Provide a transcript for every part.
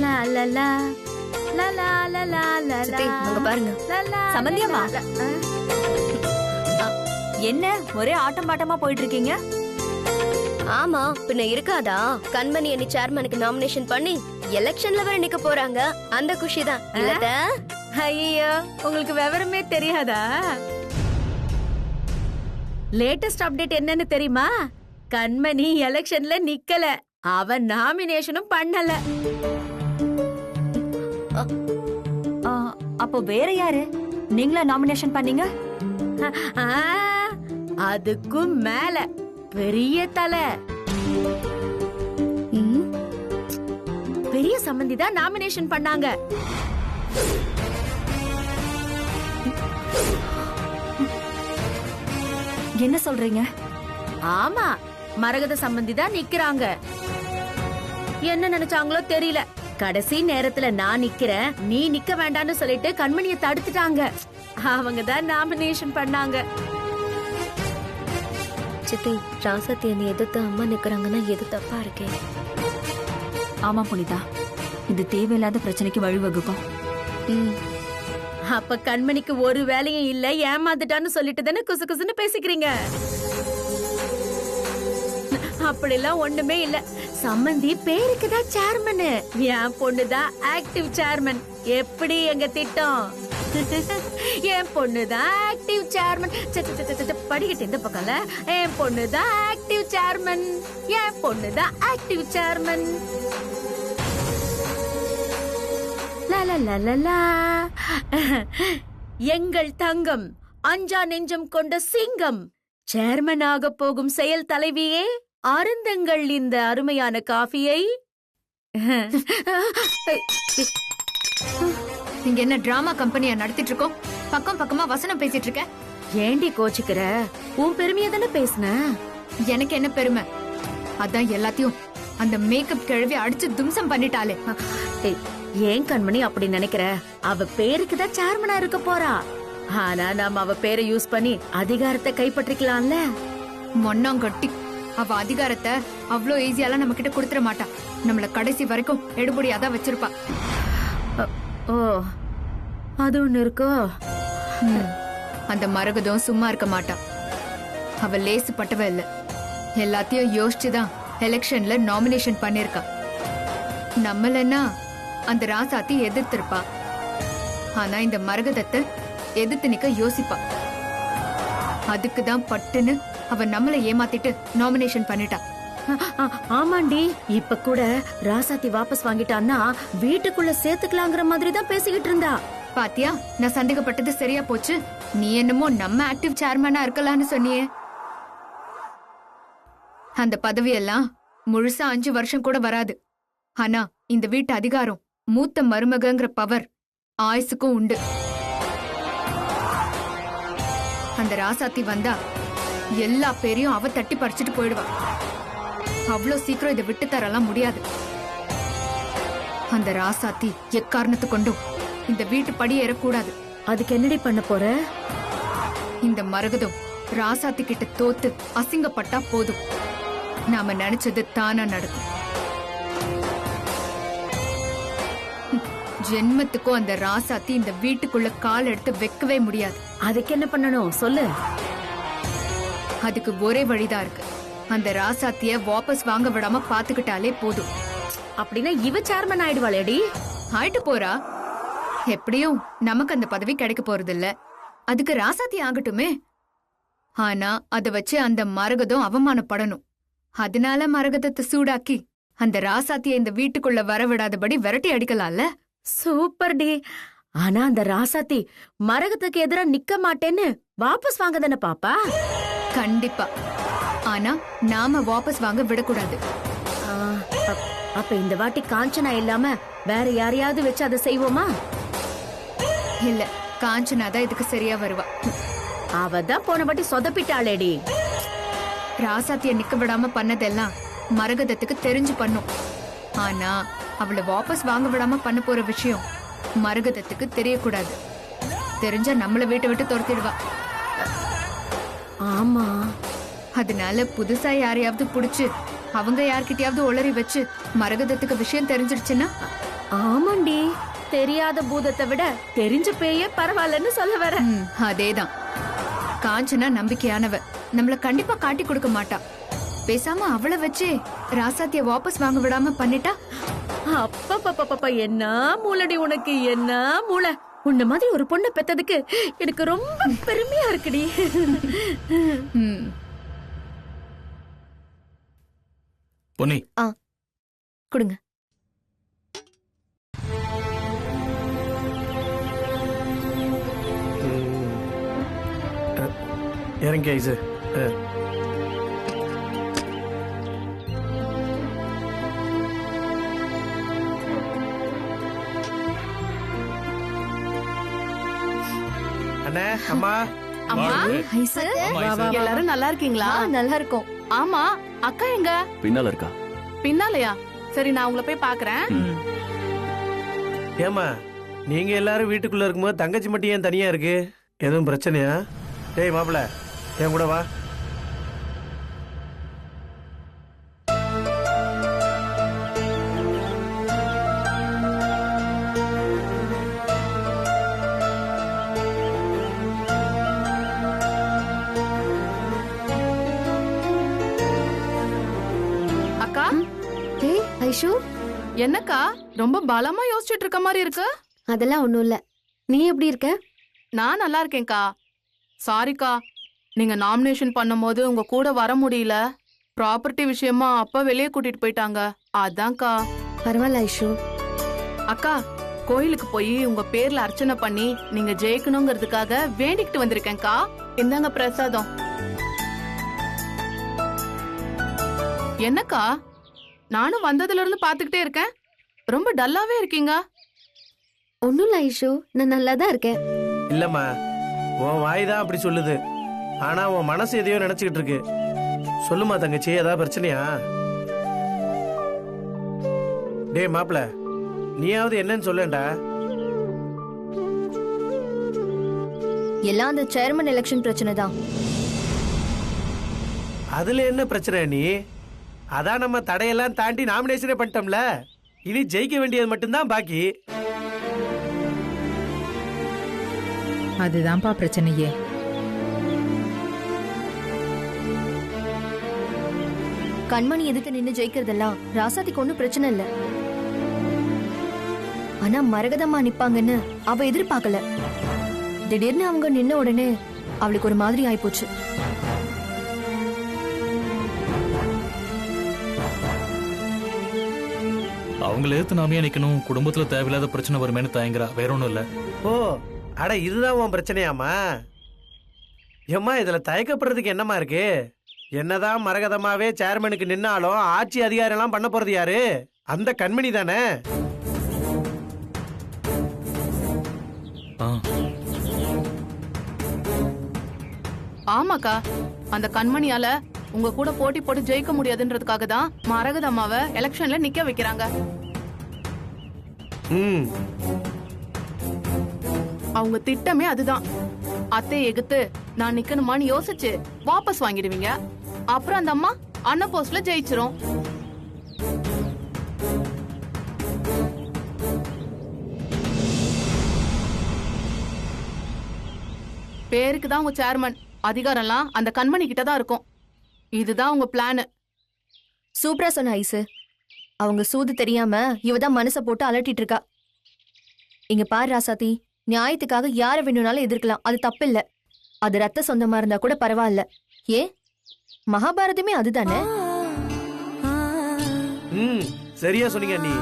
லா லா லா லா லா லா லா லா. சித்தி, அங்க பாருங்க. லா லா சம்பந்தியம்மா. லா லா. என்ன ஒரே ஆட்டம் பாட்டமா போயிட்டு இருக்கீங்க? ஆமா, பின்ன இருக்காதா? கண்மணி அணி சேர்மனுக்கு நாமினேஷன் பண்ணி எலெக்ஷன்ல வர நிக்க போறாங்க. அந்த குஷி தான் இல்லத? ஐயோ, உங்களுக்கு விவரமே தெரியாதா? லேட்டஸ்ட் அப்டேட் என்னன்னு தெரியுமா? கண்மணி எலெக்ஷன்ல நிக்கல, அவன் நாமினேஷனும் பண்ணல. அப்போ வேற யாரு? நீங்களா நாமினேஷன் பண்ணீங்க? ஆ, அதுக்கும் மேல பெரிய தலை, பெரிய சம்பந்தி தான் நாமினேஷன் பண்ணாங்க. என்ன சொல்றீங்க? ஆமா, மரகத சம்பந்தி தான் நிக்கிறாங்க. என்ன நினைச்சாங்களோ தெரியல, கடைசி நேரத்துல நான் நிக்கிறேன், நீ நிக்க வேண்டாம்னு சொல்லிட்டு கண்மணியை தடுத்துட்டாங்க. அவங்க தான் நாமினேஷன் பண்ணாங்க. சித்தி, ராசாத்தி அணி எதிர்த்து அம்மா நிக்கிறாங்கன்னா எது தப்பா இருக்கே? ஆமா புனிதா, இது தேவையில்லாத பிரச்சனைக்கு வழிவகுக்கும். அப்ப கண்மணிக்கு ஒரு வேலையும் இல்ல, ஏமாந்துட்டான்னு சொல்லிட்டு தானே குசு குசுன்னு பேசிக்கிறீங்க. அப்படிலாம் ஒண்ணுமே இல்ல. சம்பந்தி பேருக்கு தான் சேர்மன், என் பொண்ணுதான் ஆக்டிவ் சேர்மன். எப்படி எங்க திட்டம்? என் பொண்ணுதான் ஆக்டிவ் சேர்மன். படிக்கிட்டு இந்த பக்கம்ல, என் பொண்ணுதான் ஆக்டிவ் சேர்மன், என் பொண்ணுதான் ஆக்டிவ் சேர்மன். எங்கள் தங்கம், அஞ்சா நெஞ்சம் கொண்ட சிங்கம், சேர்மனாக போகும் செயல் தலைவியே, அருந்தங்கள் இந்த அருமையான காஃபியை. இங்க என்ன டிராமா கம்பெனியா நடத்திட்டு இருக்கோம்? பக்கம் பக்கமா வசனம் பேசிட்டு இருக்க. ஏண்டி கோச்சுக்கிற? உன் பெருமையை தானே பேசுன. எனக்கு என்ன பெருமை? அதான் எல்லாத்தையும் அந்த மேக்கப் கிழவி அடிச்சு தும்சம் பண்ணிட்டாலே. ஏன் கண்மணி அப்படி நினைக்கிற? அவ பேருக்கு தான் சேர்மனா இருக்க போறா. ஆனா நாம அவ பேரை யூஸ் பண்ணி அதிகாரத்தை கைப்பற்றிக்கலாம்ல. மொன்னாங்கட்டி, அவ அதிகாரத்தை அவ்வளோ ஈஸியாலாம் நம்ம கிட்ட கொடுத்துட மாட்டா. நம்மள கடைசி வரைக்கும் எடுபடியாதான் வச்சிருப்பா. ஓ, அது ஒண்ணு இருக்கோ? அந்த மரகதம் சும்மா இருக்க மாட்டா. அவ லேசு பட்டவ இல்ல, எல்லாத்தையும் யோசிச்சுதான் எலெக்ஷன்ல நாமினேஷன் பண்ணிருக்கா. நம்மளன்னா அந்த ராசாத்தி எதிர்த்திருப்பா. ஆனா இந்த மரகதத்தை எதிர்த்து நிக்க யோசிப்பா. அதுக்குதான் பட்டுன்னு அவ நம்மள ஏமாத்திட்டு நாமினேஷன் பண்ணிட்டா. ஆமாண்டி, இப்ப கூட ராசாத்தி வாபஸ் வாங்கிட்டான்னா வீட்டுக்குள்ள சேர்த்துக்கலாங்கிற மாதிரி தான் பேசிக்கிட்டு இருந்தா. பாத்தியா, நான் சந்தேகப்பட்டது சரியா போச்சு. நீ என்னமோ நம்ம ஆக்டிவ் சேர்மனா இருக்கலாம்னு சொன்னியே. அந்த பதவியெல்லாம் முழுசா 5 வருஷம் கூட வராது. ஆனா இந்த வீட்டு அதிகாரம், மூத்த மருமகங்கிற பவர் ஆயுசுக்கும் உண்டு. அந்த ராசாத்தி வந்தா எல்லா பேரையும் அவ தட்டி பறிச்சுட்டு போயிடுவா. அவ்வளோ சீக்கிரம் இதை விட்டு தரலாம் முடியாது. அந்த ராசாத்தி எக்காரணத்து கொண்டும் இந்த வீட்டு படி ஏறக்கூடாது. அதுக்கு என்னடி பண்ண போற? இந்த மரகதம் ராசாத்தி கிட்ட தோத்து அசிங்கப்பட்டா போதும். நாம நினைச்சது தானா நடக்கும். ஜென்மத்துக்கும் அந்த ராசாத்தி இந்த வீட்டுக்குள்ள கால் எடுத்து வைக்கவே முடியாது. அதுக்கு என்ன பண்ணணும் சொல்லு. அதுக்கு ஒரே வழிதான் இருக்கு. அந்த ராசாத்திய வாபஸ் வாங்க விடாம பாத்துக்கிட்டாலே போதும். அப்படின்னா இவ சேர்மன் ஆயிடுவாளேடி? ஆயிட்டு போறா. எப்படியும் நமக்கு அந்த பதவி கிடைக்க போறது இல்ல, அதுக்கு ராசாத்தி ஆகட்டுமே. ஆனா அத வச்சு அந்த மரகதம் அவமானப்படணும். அதனால மரகதத்தை சூடாக்கி அந்த ராசாத்திய இந்த வீட்டுக்குள்ள வரவிடாதபடி விரட்டி அடிக்கலாம்ல. Super D. ஆனா அந்த ராசாத்தி மரகத்துக்கு எதிரா நிக்க மாட்டேன்னு வாபஸ் வாங்க தானே பாப்பா? கண்டிப்பா. ஆனா நாம வாபஸ் வாங்க விடக்கூடாது. அப்ப இந்த வாட்டி காஞ்சனா இல்லாம வேற யாரையாவது வச்சு அதை செய்வோமா? இல்ல, காஞ்சனா தான் இதுக்கு சரியா வருவா. அவதான் போன வாட்டி சொதப்பிட்டாளேடி. ராசாத்திய நிக்க விடாம பண்ணதெல்லாம் மரகதத்துக்கு தெரிஞ்சு பண்ணும். ஆனா அவளை வாபஸ் வாங்க விடாம பண்ண போற விஷயம் மரகதத்துக்கு தெரியக்கூடாது. தெரிஞ்சா நம்மள வீட்டை விட்டு துரத்திடுவா. ஆமா, அதனால புதுசா யாரையாவது புடிச்சு அவங்க யார்கிட்டயாவது உளறி வச்சு மரகதத்துக்கு விஷயம் தெரிஞ்சிருச்சுன்னா ஆமாண்டி, தெரியாத பூதத்தை விட தெரிஞ்ச பேயே பரவாயில்லன்னு சொல்ல வர. அதேதான். காஞ்சனா நம்பிக்கையானவ, நம்மள கண்டிப்பா காட்டி கொடுக்க மாட்டா. பேசாம அவளை வச்சு ராசாத்திய வாபஸ் வாங்க விடாம பண்ணிட்டா. அப்பப்பப்பப்ப, என்ன மூளடி உனக்கு, என்ன மூளை. உன்ன மாதிரி ஒரு பொண்ணை பெத்ததுக்கு எனக்கு ரொம்ப பெருமையா இருக்குடி. பொன்னி, கொடுங்க. இறங்கி ஐசு. அண்ணே, அம்மா. அம்மா, ஐசு, எல்லாரும் நல்லா இருக்கீங்களா? நல்லா இருக்கும். ஆமா, அக்கா எங்க? பின்னால இருக்கா? பின்னாலயா? சரி, நான் உங்களை போய் பாக்குறேன். ஏமா, நீங்க எல்லாரும் வீட்டுக்குள்ள இருக்கும்போது தங்கச்சி மட்டும் ஏன் தனியா இருக்கு? எதுவும் பிரச்சனையா? டேய் மாப்பிள்ள, என் கூட வா. அக்கா, ஏய் ஐஷு, என்னக்கா ரொம்ப பலமா யோசிச்சுட்டு இருக்க மாதிரி இருக்கு? அதெல்லாம் ஒண்ணும் இல்ல. நீ எப்படி இருக்க? நான் நல்லா இருக்கேன்க்கா. சாரிக்கா, நீங்க நாமினேஷன் பண்ணும்போது உங்க கூட வர முடியல. ப்ராப்பர்ட்டி விஷயமா அப்பா வெளியே கூட்டிட்டு போயிட்டாங்க. அதான்க்கா. பரவாயில்ல ஐஷு. அக்கா, கோயிலுக்கு போய் உங்க பேர்ல அர்ச்சனை பண்ணி நீங்க ஜெயிக்கணுங்கிறதுக்காக வேண்டிக்கிட்டு வந்திருக்கேன்க்கா. இந்தாங்க பிரசாதம். என்னக்கா, நானும் வந்ததுல இருந்து பாத்துக்கிட்டே இருக்கேன். ரொம்ப டல்லாவே இருக்கீங்க. ஒண்ணும் இல்ல ஐஷு, நான் நல்லா தான் இருக்கேன். இல்லம்மா, உன் வாய் தான் அப்படி சொல்லுது. ஆனா உன் மனசு எதையோ நினைச்சுக்கிட்டு இருக்கு. சொல்லுமா தங்கச்சி, ஏதாவது பிரச்சனையா? டேய் மாப்பிள்ள, நீயாவது என்னன்னு சொல்லேன்டா. எல்லாம் அந்த சேர்மன் எலெக்ஷன் பிரச்சனை தான். அதுல என்ன பிரச்சனை நீ? அதான் நம்ம தடையெல்லாம் தாண்டி நாமினேஷனே பண்ணிட்டோம்ல. இனி ஜெயிக்க வேண்டியது மட்டும்தான் பாக்கி. அதுதான்ப்பா பிரச்சனையே. கண்மணி எதுக்கு நின்னு ஜெயிக்கிறதெல்லாம் ராசாத்திக்கு ஒண்ணும் பிரச்சனை இல்ல. ஆனா மரகதம்மா நிப்பாங்கன்னு அவ எதிர்பார்க்கல. திடீர்னு அவங்க நின்ன உடனே அவளுக்கு ஒரு மாதிரி ஆயிப்போச்சு. அவங்கள எதிர்த்து நாமே நிக்கணும், குடும்பத்துல தேவையில்லாத பிரச்சனை வருமேனு தயங்குறா, வேற ஒண்ணும் இல்ல. ஓ, அட இதுதான் உன் பிரச்சனையாமா? ஏம்மா, இதுல தயக்கப்படுறதுக்கு என்னமா இருக்கு? என்னதான் மரகதமாவே சேர்மனுக்கு நின்னாலும் ஆட்சி அதிகாரம் எல்லாம் பண்ண போறது யாரு? அந்த கண்மணி தானே. ஆமாக்கா, அந்த கண்மணியால உங்க கூட போட்டி போட்டு ஜெயிக்க முடியாதுன்றதுக்காக தான் மரகதம்மாவை எலெக்ஷன்ல நிக்க வைக்கிறாங்க. அவங்க திட்டமே அதுதான். அத்தை எகுத்து நான் நிக்கணுமான்னு யோசிச்சு வாபஸ் வாங்கிடுவீங்க. அப்புறம் அந்த அம்மா அன்ன போஸ்ட்ல ஜெயிச்சிரும். பேருக்கு தான் உங்க சேர்மன், அதிகாரம்லாம் அந்த கண்மணி கிட்ட தான் இருக்கும். இதுதான் உங்க பிளான். சூப்பரா சொன்ன ஐசு. அவங்க சூது தெரியாம இவதான் மனசை போட்டு அலட்டிட்டு இருக்கா. இங்க பாரு ராசாத்தி, நியாயத்துக்காக யார வேணும்னாலும் எதிர்க்கலாம், அது தப்பு இல்ல. அது ரத்த சொந்தமா இருந்தா கூட பரவாயில்ல. ஏன் மகாபாரதமே அதுதானே. சரியா சொன்னீங்க நீ.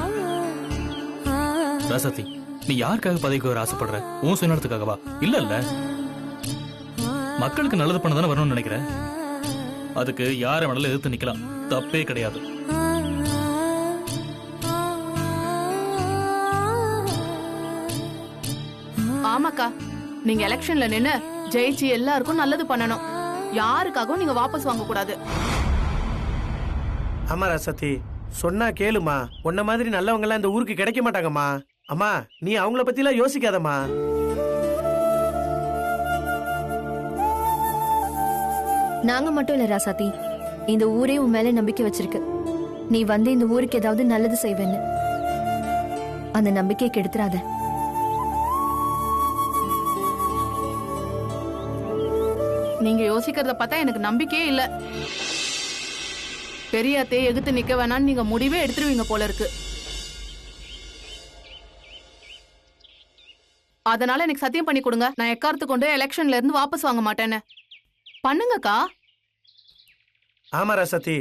ராசாத்தி, நீ யாருக்காக பதவிக்கு வர ஆசைப்படுற? உன் சுயநலத்துக்காகவா? இல்ல இல்ல, மக்களுக்கு நல்லது பண்ண தானே வரணும்னு நினைக்கிறேன். அதுக்கு யார வேணாலும் எதிர்த்து நிக்கலாம், தப்பே கிடையாது. ஆமாக்கா, நீங்க எலெக்ஷன்ல நின்னு ஜெயிச்சு எல்லாருக்கும் நல்லது பண்ணணும். யாருக்காகவும் நீங்க வாபஸ் வாங்க கூடாது. ஆமா ராசாத்தி, சொன்னா கேளுமா. உன்ன மாதிரி நல்லவங்க எல்லாம் இந்த ஊருக்கு கிடைக்க மாட்டாங்கம்மா. அம்மா, நீ அவங்கள பத்தி எல்லாம் யோசிக்காதம்மா. நாங்க மட்டும் இல்ல ராசாத்தி, இந்த ஊரே உன் மேல நம்பிக்கை வச்சிருக்கு. நீ வந்து இந்த ஊருக்கு ஏதாவது நல்லது செய்வேன்னு. அந்த நம்பிக்கையை கெடுத்துறாத. நீங்க யோசிக்கிறத பார்த்தா எனக்கு நம்பிக்கையே இல்ல. பெரிய அத்தையை எதிர்த்து நிக்க வேணாம்னு நீங்க முடிவே எடுத்துருவீங்க போல இருக்கு. அதனால எனக்கு சத்தியம் பண்ணி கொடுங்க, நான் எக்காரத்து கொண்டு எலெக்ஷன்ல இருந்து வாபஸ் வாங்க மாட்டேன்னு. பண்ணுங்கக்கா. ஆமா ராசாத்தி,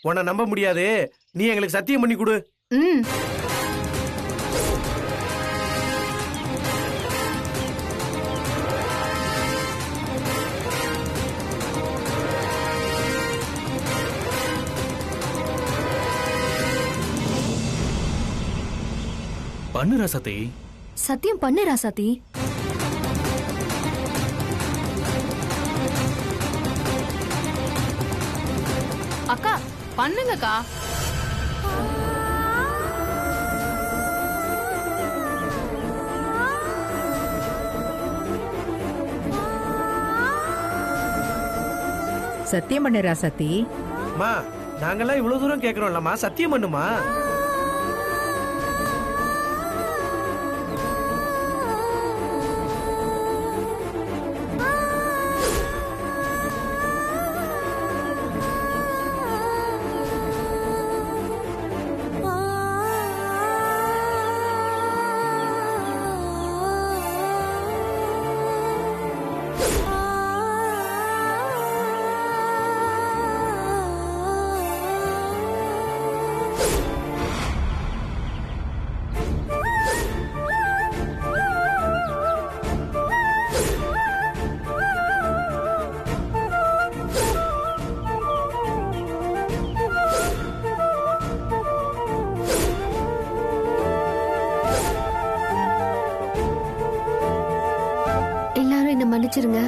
உன்னை நம்ப முடியாது, நீ எங்களுக்கு சத்தியம் பண்ணி கொடு. ம். பண்ணு ராசாத்தி. சத்தியம் பண்ணு ராசாத்தி. அக்கா பண்ணுங்கக்கா. சத்தியம் பண்ணு ராசாத்தி. மா, நாங்கெல்லாம் இவ்வளவு தூரம் கேக்குறோம்லம்மா, சத்தியம் பண்ணுமா. எல்லாரும் என்ன மன்னிச்சிருங்க.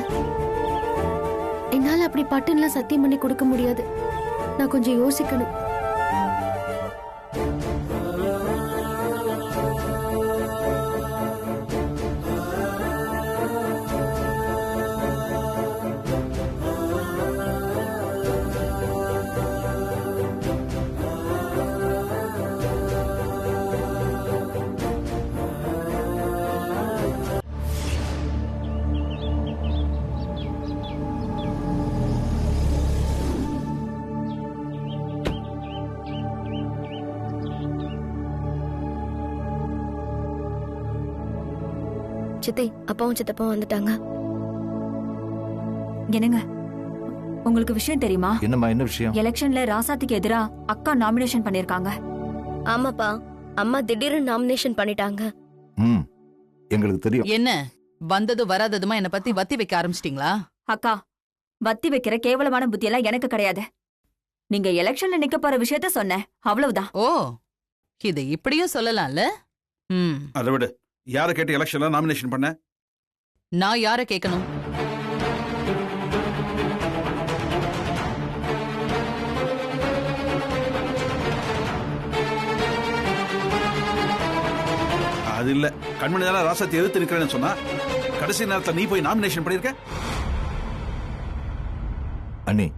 என்னால அப்படி பட்டுன்னுலாம் சத்தியம் பண்ணி கொடுக்க முடியாது. நான் கொஞ்சம் யோசிக்கணும். சித்தி, அப்பாவும் சித்தப்பாவும் வந்துட்டாங்க. என்னங்க, உங்களுக்கு விஷயம் தெரியுமா? என்னம்மா, என்ன விஷயம்? எலெக்ஷன்ல ராசாத்திக்கு எதிரா அக்கா நாமினேஷன் பண்ணிருக்காங்க. ஆமாப்பா, அம்மா திடீர்னு நாமினேஷன் பண்ணிட்டாங்க. ம், எங்களுக்கு தெரியும். என்ன வந்தது வராததுமா என்ன பத்தி வத்தி வைக்க ஆரம்பிச்சிட்டீங்களா? அக்கா, வத்தி வைக்கிற கேவலமான புத்தி எல்லாம் எனக்கு கிடையாது. நீங்க எலெக்ஷன்ல நிக்க போற விஷயத்த சொன்னேன், அவ்வளவுதான். ஓ, இது இப்படியும் சொல்லலாம்ல. ம், அதை விடு. யாரை கேட்டு எலெக்ஷன்ல நாமினேஷன் பண்ண? நான் யார கேட்கணும்? அது இல்ல, கண்மணி தானே ராசாத்தி எதிர்த்து நிக்கிறேன்னு சொன்னா, கடைசி நேரத்துல நீ போய் நாமினேஷன் பண்ணிருக்க. அண்ணி,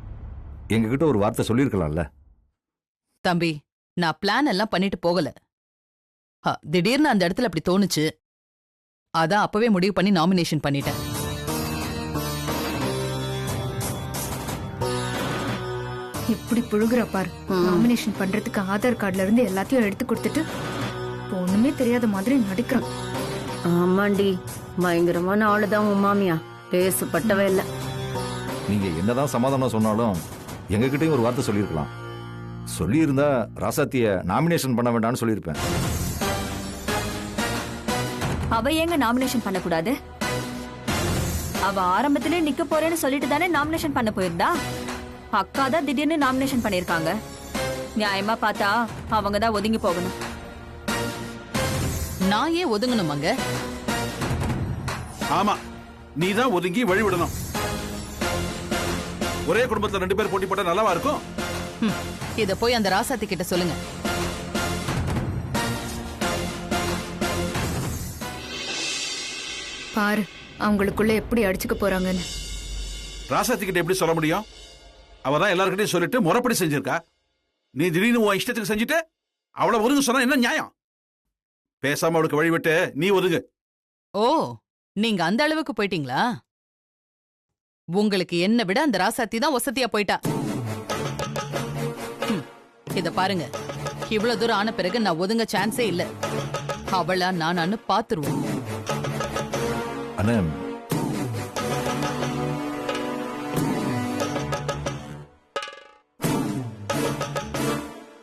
எங்ககிட்ட ஒரு வார்த்தை சொல்லிருக்கலாம்ல. தம்பி, நான் பிளான் எல்லாம் பண்ணிட்டு போகல. திடீர்னு அந்த இடத்துல அப்படி தோணுச்சு, அதான் அப்பவே முடிவு பண்ணி நாமினேஷன் பண்ணிட்டேன். இப்படி புழுகுற பார். நாமினேஷன் பண்றதுக்கு ஆதார் கார்டுல இருந்து எல்லாத்தையும் எடுத்து கொடுத்துட்டு ஒண்ணுமே தெரியாத மாதிரி நடிக்கிறான். ஆமாண்டி, பயங்கரமான ஆளுதான் உன் மாமியா, பேசுப்பட்டவே இல்ல. நீங்க என்னதான் சமாதானம் சொன்னாலும் எங்ககிட்டயும் ஒரு வார்த்தை சொல்லிருக்கலாம். சொல்லியிருந்தா ராசாத்திய நாமினேஷன் பண்ண வேண்டாம்னு சொல்லியிருப்பேன். அவ ஏங்க நாமினேஷன் பண்ணக்கூடாது? அவ ஆரம்பத்திலே நிக்க போறேன்னு சொல்லிட்டு தானே நாமினேஷன் பண்ண போயிருந்தா. அக்கா தான் திடீர்னு நாமினேஷன் பண்ணிருக்காங்க. நியாயமா பார்த்தா அவங்க தான் ஒதுங்கி போகணும். நான் ஏன் ஒதுங்கணுமாங்க? ஆமா, நீ தான் ஒதுங்கி வழிவிடணும். ஒரே குடும்பத்துல 2 பேர் போட்டி போட்டா நல்லாவா இருக்கும்? இத போய் அந்த ராசாத்தி கிட்ட சொல்லுங்க. பாரு அவங்களுக்குள்ள எப்படி அடிச்சுக்க போறாங்கன்னு. ராசாத்தி கிட்ட எப்படி சொல்ல முடியும்? அவதான் எல்லாருக்கிட்டையும் சொல்லிட்டு முறைப்படி செஞ்சிருக்கா. நீ திடீர்னு உன் இஷ்டத்துக்கு செஞ்சுட்டு அவளை ஒருங்க சொன்னா என்ன நியாயம்? பேசாம அவளுக்கு வழிவிட்டு நீ ஒதுங்க. ஓ, நீங்க அந்த அளவுக்கு போயிட்டீங்களா? உங்களுக்கு என்ன விட அந்த ராசாத்தி தான் வசதியா போயிட்டா. இத பாருங்க, இவ்வளவு தூரம் ஆன பிறகு நான் ஒதுங்க சான்ஸே இல்ல. அவளா நானான்னு பாத்துருவோம். அண்ணே,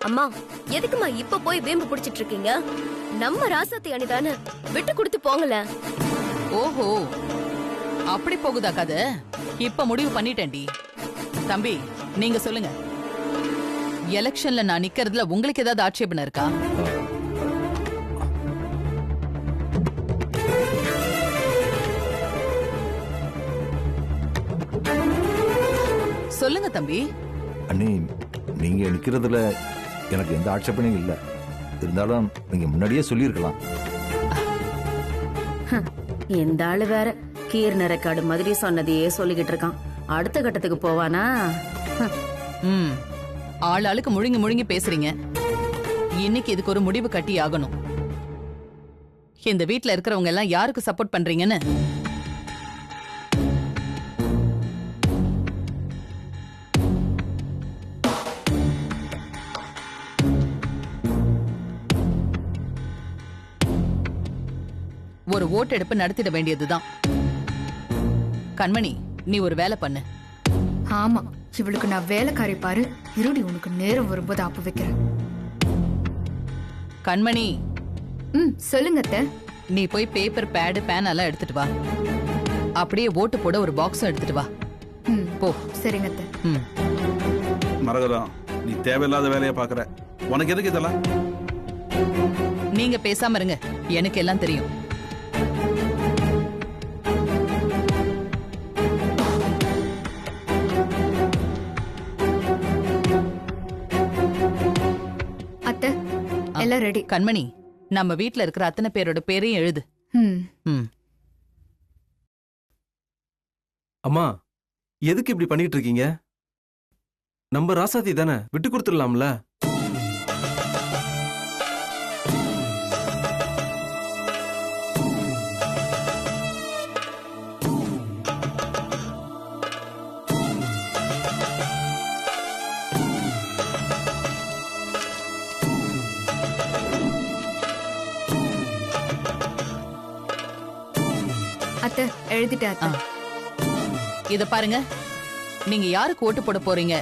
அம்மா, எதுக்குமா இப்ப போய் வேம்பு பிடிச்சிட்டு இருக்கீங்க? நம்ம ராசாத்தி அணிதானே, விட்டு கொடுத்து போங்கல. ஓஹோ, அப்படி போகுதா கதை? இப்ப முடிவு பண்ணிட்டேன்டி. தம்பி, நீங்க சொல்லுங்க, எலெக்ஷன்ல நான் நிக்கிறதுல உங்களுக்கு ஏதாவது ஆட்சேபனை இருக்கா? சொல்லுங்க தம்பி. அண்ணி, நீங்க நிக்கிறதுல எனக்கு எந்த ஆட்சேபனையும் இல்ல. இருந்தாலும் நீங்க முன்னாடியே சொல்லியிருக்கலாம். இந்த ஆளு வேற கீர் நரக்காடு மாதிரி சொன்னதையே சொல்லிக்கிட்டு இருக்கான். அடுத்த கட்டத்துக்கு போவானா? ஆளுக்கு முழுங்கி முழுங்கி பேசுறீங்க. இன்னைக்கு இதுக்கு ஒரு முடிவு கட்டி ஆகணும். இந்த வீட்ல இருக்கிறவங்க எல்லாம் யாருக்கு சப்போர்ட் பண்றீங்கன்னு ஒரு ஓட்டெடுப்பு நடத்திட வேண்டியதுதான். கண்மணி, நீ ஒரு வேலை பண்ணு. ஆமா, இவளுக்கு நான் வேலைக்காரி பாரு. இருடி, உனக்கு நேரம் வரும்போது ஆப்பு வைக்கிறேன். கண்மணி, சொல்லுங்க அத்தை. நீ போய் பேப்பர், பேடு, பேன் எல்லாம் எடுத்துட்டு வா. அப்படியே ஓட்டு போட ஒரு பாக்ஸும் எடுத்துட்டு வா. போ. சரிங்க அத்தை. மரகதம், நீ தேவையில்லாத வேலையை பாக்குற. உனக்கு எதுக்கு இதெல்லாம்? நீங்க பேசாம இருங்க, எனக்கு எல்லாம் தெரியும். அத்தை, எல்லாம் ரெடி. கண்மணி, நம்ம வீட்ல இருக்கிற அத்தனை பேரோட பேரையும் எழுது. அம்மா, எதுக்கு இப்படி பண்ணிட்டு இருக்கீங்க? நம்ம ராசாத்தி தானே, விட்டு கொடுத்துடலாம்ல. அத்தை, எழுதிட்டேன் அத்தை. இத பாருங்க, நீங்க யாருக்கு ஓட்டு போட போறீங்க,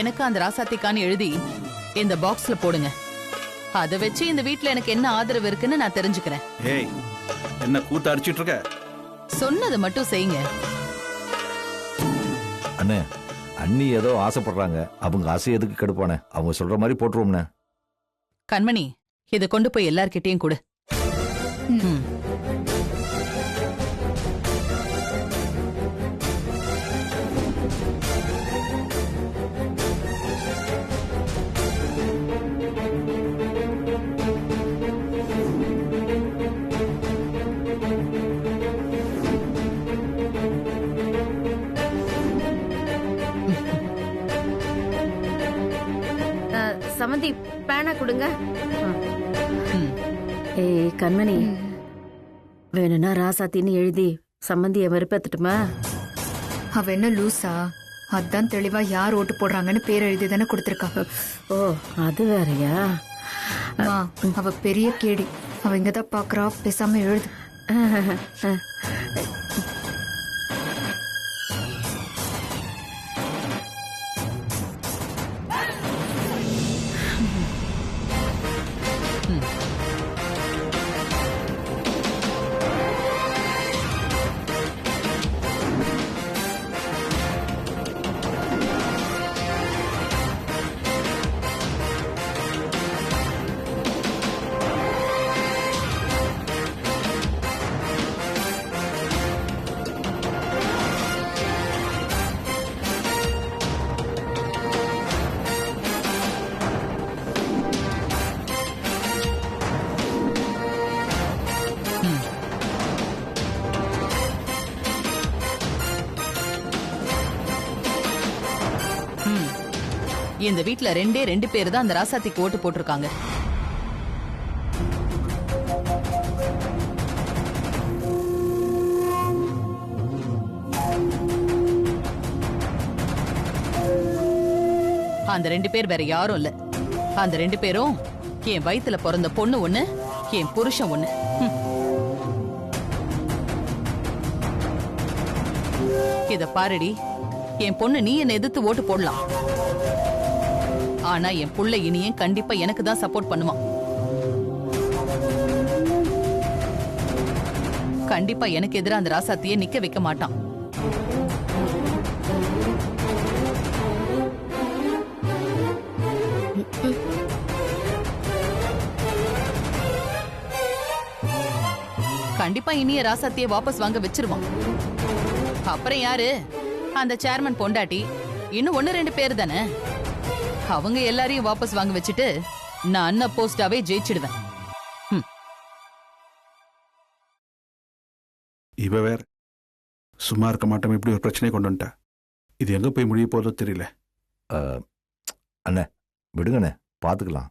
எனக்கு அந்த ராசாத்திக்கான்னு எழுதி இந்த பாக்ஸ்ல போடுங்க. அத வச்சு இந்த வீட்ல எனக்கு என்ன ஆதரவு இருக்குன்னு நான் தெரிஞ்சுக்கிறேன். ஏய், என்ன கூத்த அடிச்சிட்டு இருக்க? சொன்னதை மட்டும் செய்யுங்க. அண்ணே, அண்ணி ஏதோ ஆசைப்படுறாங்க. அவங்க ஆசை எதுக்கு கெடுப்பானே? அவங்க சொல்ற மாதிரி போட்டுருவோம்னே. கண்மணி, இத கொண்டு போய் எல்லார்கிட்டயும் கொடு. சமந்தி, பேனா கொடுங்க. ஏய் கண்மணி, வேணும்னா ராசாத்தின்னு எழுதி சம்மந்திய வெறுப்பேத்துட்டுமா? அவ என்ன லூசா? அதான் தெளிவா யார் ஓட்டு போடுறாங்கன்னு பேர் எழுதி தானே கொடுத்துருக்கா. ஓ, அது வேறயா? அவ பெரிய கேடி. அவ இங்கதான் பாக்குறா, பேசாம எழுது. இந்த வீட்ல ரெண்டே 2 பேர் தான் அந்த ராசாத்திக்கு ஓட்டு போட்டிருக்காங்க. அந்த 2 பேர் வேற யாரும் இல்ல. அந்த 2 பேரும் என் வயித்துல பிறந்த பொண்ணு ஒண்ணு, என் புருஷன் ஒண்ணு. இத பாருடி, என் பொண்ணு நீ என்ன எதிர்த்து ஓட்டு போடலாம். ஆனா என் புள்ள இனியும் கண்டிப்பா எனக்கு தான் சப்போர்ட் பண்ணுவான். கண்டிப்பா எனக்கு எதிராக அந்த ராசாத்தியை நிக்க வைக்க மாட்டான். கண்டிப்பா இனிய ராசாத்தியை வாபஸ் வாங்க வச்சிருவான். அப்புறம் யாரு? அந்த சேர்மன் பொண்டாட்டி இன்னும் 1-2 பேர் தானே. அவங்க எல்லாரையும் வாபஸ் வாங்க வச்சுட்டு நான் அண்ணா போஸ்டாவே ஜெயிச்சிடுவேன். இவ வேற சும்மா இருக்க மாட்டோம். இப்படி ஒரு பிரச்சனை கொண்டு வந்துட்டா. இது எங்க போய் முடிய போதோ தெரியல. அண்ணே விடுங்கண்ணே, பாத்துக்கலாம்.